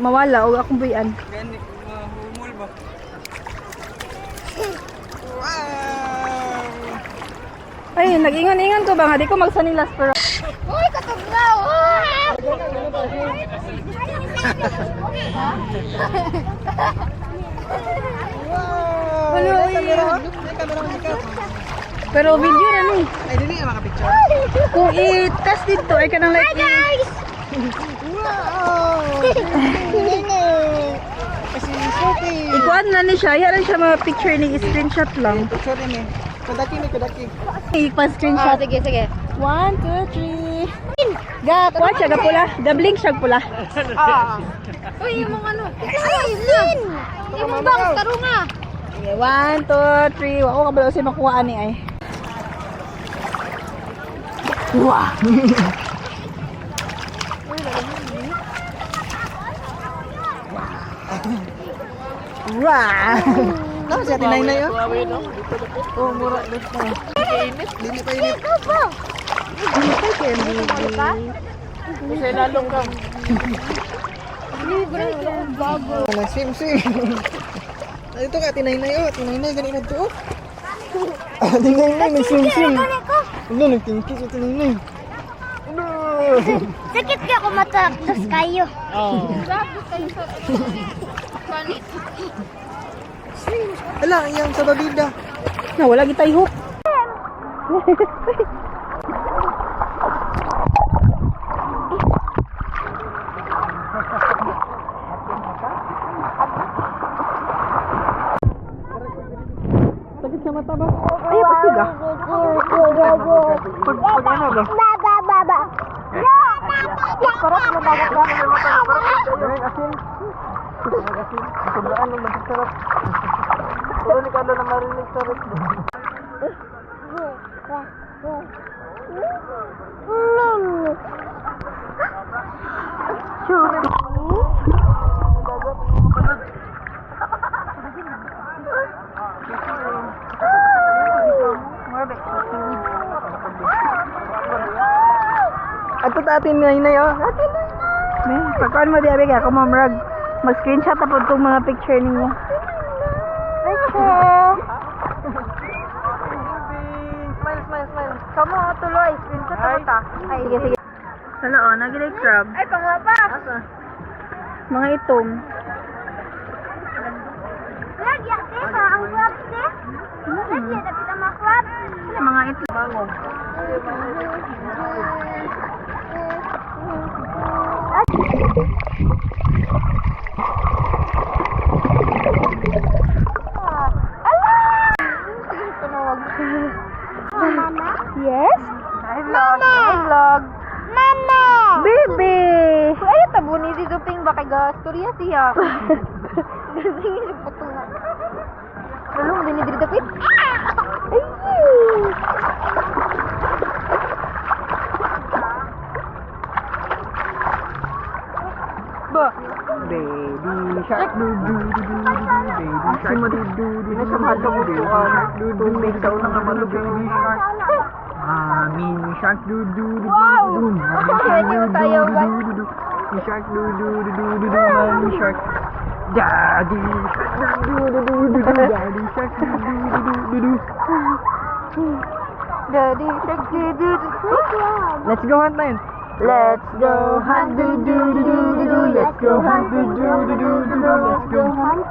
mawala o akong buyan. Gani, mahumol ba? Ay, nag-ingon-ingon ko ba nga, di ko magsanilas pero... Uy, katugnaw! Pero video na ni. Ay, dili ka makapicture. Kung i-test dito, ay ka nang like... Hi guys! Wow! Kasi Sophie. Ikuan na ni siya, yan siya mga picture ni screenshot lang. Picture ni. Kadaki ni, kadaki. I-screenshot. Sige, sige. 1, 2, 3. Ga, kuha siya, ga pula. Dabling siya pula. Uy, yung mga ano. Ay, Lin! Yung mga bang, taro nga. 1, 2, 3. Wako kabalo si makuha ni ay. Wow! Wow! Ano siya, tinay na yun? Oo, mura. Dili pa init. Kasi lalong ka. Nag-swim-swim. Ito ka, tinay na yun. Tinay na, ganito na ito. Tinay na, nag-swim-swim. Ano, nagtingki sa tinay na. Sakit ka kung mataktos kayo. Ala, yung sa babida. Na, wala gitay hook. Sakit sa mata ba? Ay, pasiga. Pag ano ba? Baba. Sarap na bagat ba? Ganyan, asin. Asin. Sobraan ng masasarap. Pero ni Carlo na marinig sa rin. Ato atin na yun yun. Pagkaan mo di abig ako mamrag. Mag-screenshot na po itong mga picture ninyo. Smile. Kamu tuloy, screenshot na po ta. Sige, sige. Hala o, nagilay crab. Ay, pangapa. Mga itong. Lagyan, teka, ang crab, te. Lagyan, dapat ang mga crab. Mga itong. Mango. Mama? Yes? Hi vlog. Mama! Baby! Ay, tabo ni si Zuping ba kay Gasturya siya? Gasingin siya po ito nga. Lalong, dinidiri dapit. Ay! Ba? Baby shark do do do do do baby shark do do do do Sa mahal ka mo baby po, shark do do tubig daw na naman, baby shark. Mommy shark do do do do Wow! do. Mommy Ganyan tayo, do do do do. Mommy shark do do do do do do. Mommy shark. Daddy shark do do do do do. Daddy shark do do do do do. Daddy shark do do do. Let's go hunt na yun. Let's go hunt, do do do do do do. Let's go hunt, do do do do do do. Let's go hunt.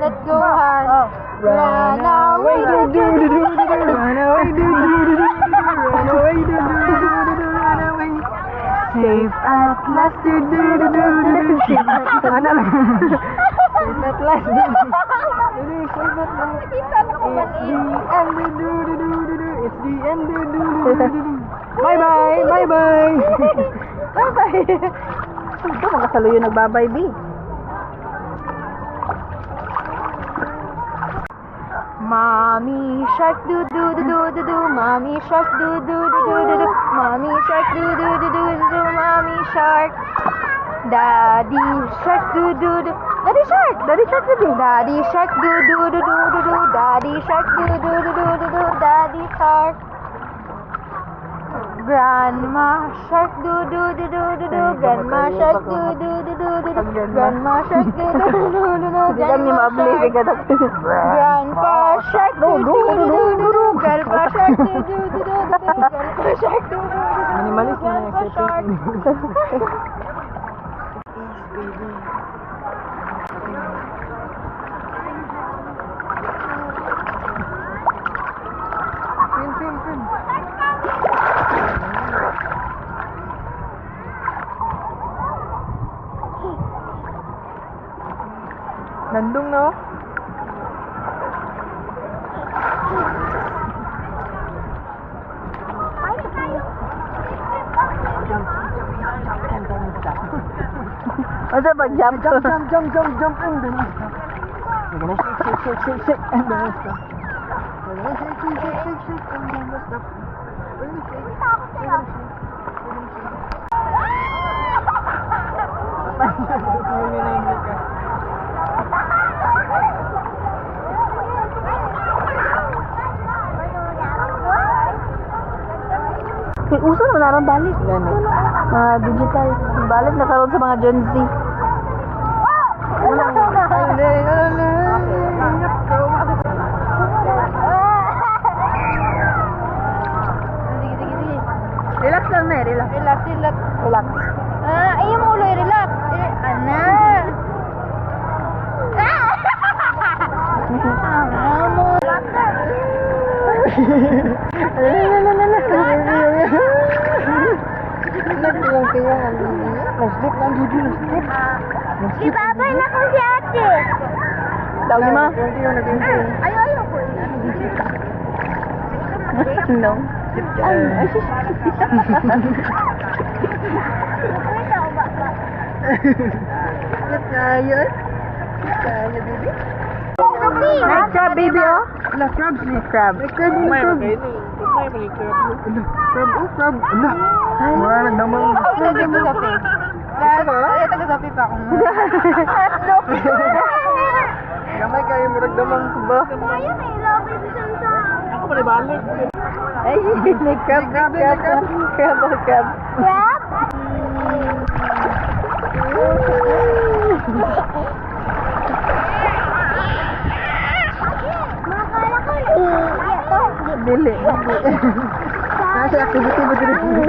Let's go hunt. Run away, do do do do do do. Run away, do do do do do. Run away, do do do do do do. Run away. Safe at last, do do do do do do. Safe at last. Ano lang? Safe at last. Do do. Safe at last. It's the end, do do do do do do. It's the end, do do do do do. Bye bye, bye bye. Bye bye. Ito mga saluyo nagbabay, B. Mommy shark do do do do do do. Mommy shark do do do do do do. Mommy shark do do do do do do. Mommy shark. Daddy shark do do do. Daddy shark. Daddy shark do do. Daddy shark do do do do do do. Daddy shark do do do do do do. Daddy shark. Grandma shark do do do do do do. Grandma shark do do do do do do. Grandma shark do do do do do. Di lang ni maabli ka dak. Grandpa shark do do do do do do. Grandpa shark do do do do do. Grandpa shark do do do do. Minimalis na yung Grandpa shark. Nandung no? Masa pag jump? Jump and then stop. We're gonna shake and then stop. We're gonna shake and then stop. We're gonna shake. Uso naman naroon balik. Digital. Balik na karon sa mga Gen Z. Relax lang na relax. Relax. Ayaw mo ulo, relax. Ana. Nag-slip lang dito, nag-slip. Ibabay na ko si ate. Tawag mo? Ayaw ko. No. Kaya, baby. Nice job, baby, oh. Ala, crabs ni. Crab. Crab. Crab. Ala. Wala nagdamang. Ilagay mo sa face. Ay, taga-sapi pa ako. Gamay kayo mo nagdamang ba? Ayun, ilagay mo sa Ako pa balik. Ay, crab. Crab? Dili. Nasa activity mo dito.